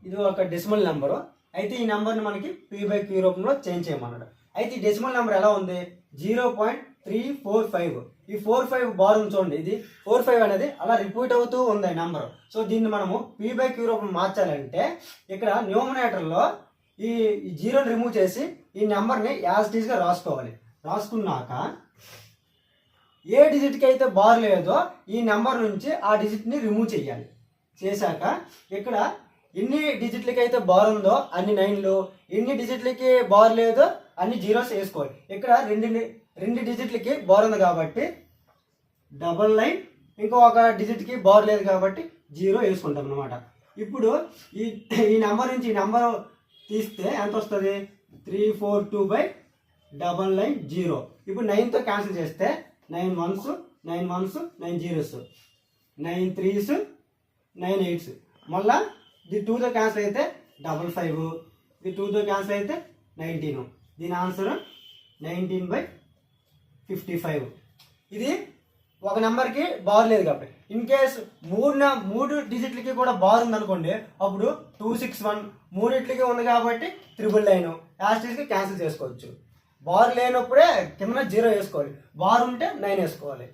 ఇది ఒక decimal number. అయితే ఈ నెంబర్ని మనకి p/q రూపంలో చేంజ్ చేయమన్నాడు. అయితే ఈ డెసిమల్ నెంబర్ ఎలా ఉంది? 0.345. ఈ 45 బార్ ఉంది చూడండి, ఇది 45 అనేది అలా రిపీట్ అవుతూ ఉంది నెంబర్. సో దీన్ని మనము p/q రూపం మార్చాలంటే ఇక్కడ న్యూమరేటర్లో ఈ జీరోని రిమూవ్ చేసి ఈ నెంబర్ని యాజ్ ఇట్ ఈస్గా రాసుకోవాలి. రాసుకున్నాక ఏ డిజిట్కి అయితే బార్ లేదో ఈ నెంబర్ నుంచి ఆ డిజిట్ని రిమూవ్ చేయాలి. చేశాక ఇక్కడ ఎన్ని డిజిట్లకి అయితే బార్ ఉందో అన్ని 9లు, ఎన్ని డిజిట్లకి బార్ లేదో అన్ని జీరోస్ వేసుకోవాలి. ఇక్కడ రెండు డిజిట్లకి బార్ ఉంది కాబట్టి డబల్ లైన్, ఇంకో ఒక డిజిట్కి బార్ లేదు కాబట్టి 0 వేసుకుంటాం అనమాట. ఇప్పుడు ఈ నెంబర్ నుంచి ఈ నెంబర్ తీస్తే ఎంత వస్తుంది? 342/0. ఇప్పుడు 9తో క్యాన్సిల్ చేస్తే 9 1s 9 1s 9 0s 9 3s 9 8s. మళ్ళా ఇది 2తో క్యాన్సిల్ అయితే 55, ఇది 2తో క్యాన్సిల్ అయితే 19. దీని ఆన్సర్ 19/55. ఇది ఒక నెంబర్కి బార్ లేదు కాబట్టి. ఇన్ కేస్ మూడు డిజిట్లకి కూడా బార్ ఉందనుకోండి, అప్పుడు 261 మూడిట్లకి ఉంది కాబట్టి 999 యాస్టీస్కి క్యాన్సిల్ చేసుకోవచ్చు. బార్ లేనప్పుడే కింద 0 వేసుకోవాలి, బార్ ఉంటే 9 వేసుకోవాలి.